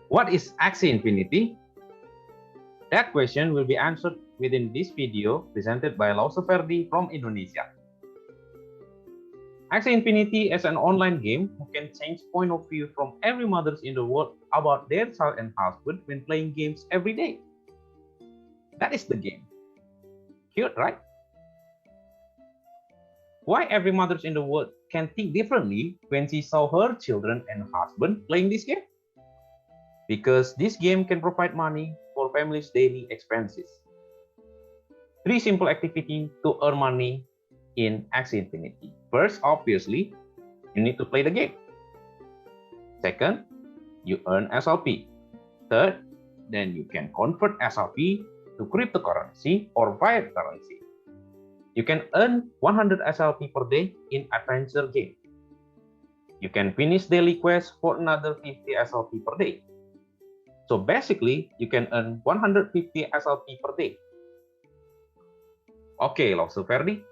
What is Axie Infinity? That question will be answered within this video presented by Ferdy from Indonesia. Axie Infinity is an online game who can change point of view from every mothers in the world about their child and husband when playing games every day. That is the game. Cute, right? Why every mothers in the world can think differently when she saw her children and husband playing this game? Because this game can provide money for families' daily expenses. 3 simple activities to earn money in Axie Infinity. First, obviously, you need to play the game. Second, you earn SLP. Third, then you can convert SLP to cryptocurrency or Viet currency. You can earn 100 SLP per day in adventure game. You can finish daily quests for another 50 SLP per day. So basically, you can earn 150 SLP per day. Okay, Ferdy,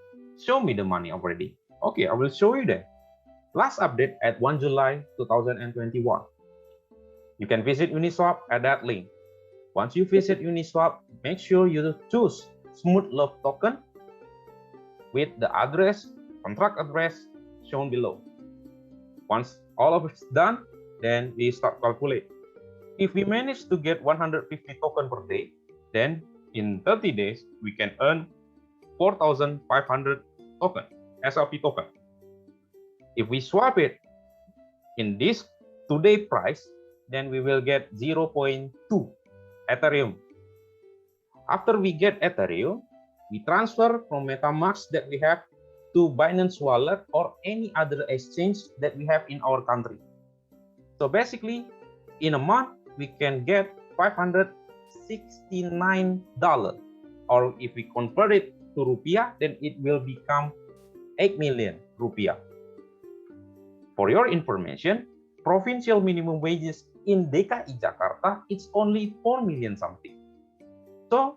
show me the money already. Okay, I will show you that. Last update at 1 July 2021. You can visit Uniswap at that link. Once you visit Uniswap, make sure you choose Smooth Love token with the address, contract address shown below. Once all of it's done, then we start calculate. If we manage to get 150 token per day, then in 30 days, we can earn 4,500 token, SLP token. If we swap it in this today price, then we will get 0.2 Ethereum. After we get Ethereum, we transfer from MetaMask that we have to Binance Wallet or any other exchange that we have in our country. So basically, in a month, we can get $569, or if we convert it to rupiah, then it will become 8 million rupiah. For your information, provincial minimum wages in DKI Jakarta, it's only 4 million something. So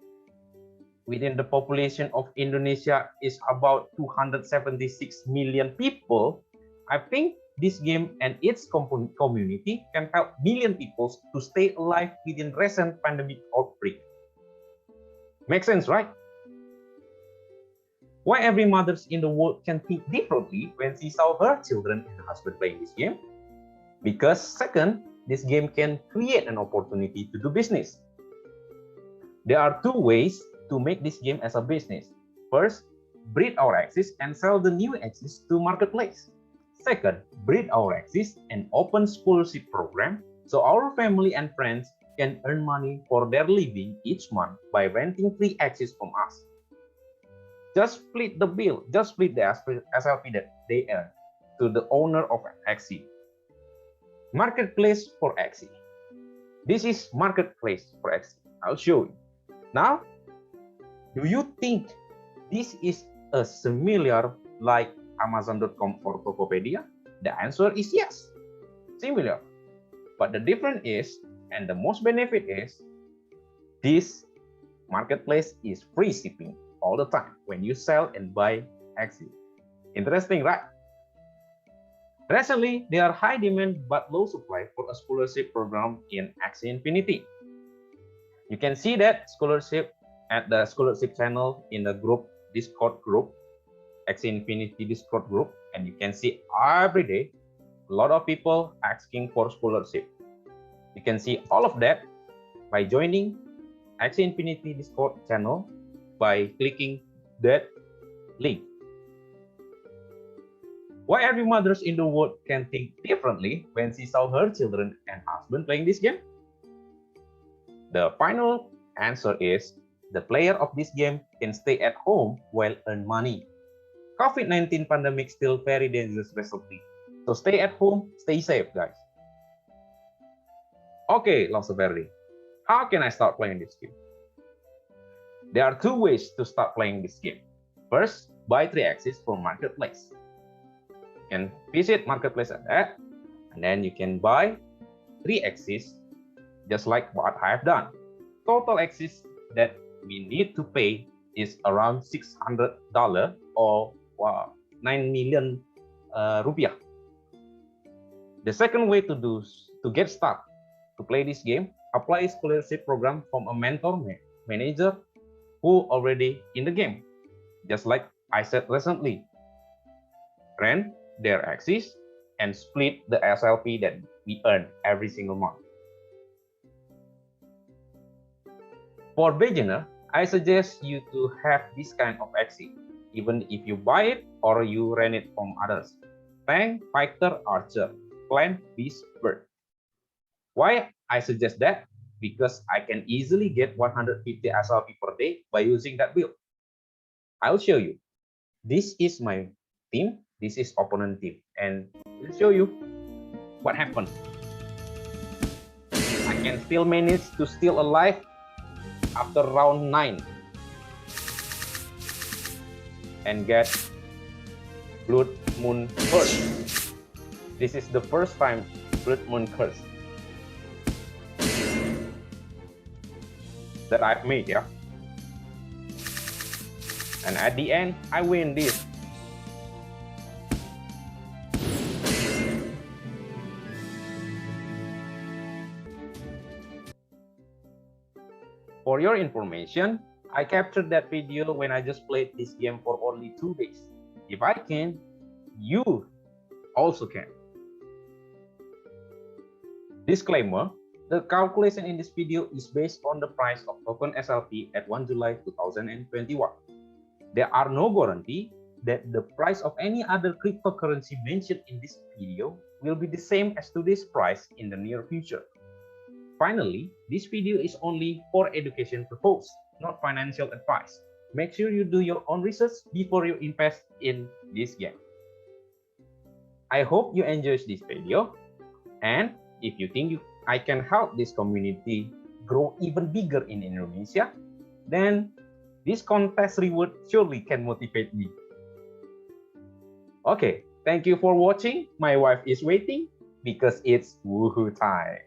within the population of Indonesia is about 276 million people, I think this game and its community can help million people to stay alive within recent pandemic outbreak. Makes sense, right? Why every mothers in the world can think differently when she saw her children and husband playing this game? Because second, this game can create an opportunity to do business. There are 2 ways to make this game as a business. First, breed our Axies and sell the new Axies to marketplace. Second, breed our Axies and open scholarship program so our family and friends can earn money for their living each month by renting free Axies from us. Just split the bill, just split the SLP that they earn to the owner of Axie. Marketplace for Axie. This is marketplace for Axie. I'll show you. Now, do you think this is a similar like Amazon.com or Tokopedia? The answer is yes, similar. But the difference is, and the most benefit is, this marketplace is free shipping all the time when you sell and buy Axie. Interesting, right? Recently, there are high demand but low supply for a scholarship program in Axie Infinity. You can see that scholarship at the scholarship channel in the group, Discord group, Axie Infinity Discord group, and you can see every day a lot of people asking for scholarship. You can see all of that by joining Axie Infinity Discord channel by clicking that link. Why every mothers in the world can think differently when she saw her children and husband playing this game? The final answer is the player of this game can stay at home while earn money. COVID-19 pandemic still very dangerous recently. So stay at home, stay safe, guys. Okay, Ferdy, how can I start playing this game? There are 2 ways to start playing this game. First, buy 3 Axies from marketplace. You can visit marketplace at that, and then you can buy 3 Axies just like what I have done. Total Axies that we need to pay is around $600 or 9 million rupiah. The second way to get started To play this game, apply a scholarship program from a mentor manager who already in the game. Just like I said recently, rent their Axies and split the SLP that we earn every single month. For beginner, I suggest you to have this kind of Axie, even if you buy it or you rent it from others. Tank, fighter, archer, clan, beast, bird. Why I suggest that? Because I can easily get 150 SLP per day by using that build. I'll show you. This is my team, this is opponent team, and I'll show you what happened. I can still manage to still alive after round 9 and get Blood Moon Curse. This is the first time Blood Moon Curse that I've made, yeah. And at the end, I win this. For your information, I captured that video when I just played this game for only 2 days. If I can, you also can. Disclaimer, the calculation in this video is based on the price of token SLP at 1 July 2021. There are no guarantee that the price of any other cryptocurrency mentioned in this video will be the same as today's price in the near future. Finally, this video is only for education purpose, not financial advice. Make sure you do your own research before you invest in this game. I hope you enjoyed this video, and if you think I can help this community grow even bigger in Indonesia, then this contest reward surely can motivate me. Okay, thank you for watching. My wife is waiting because it's woohoo time.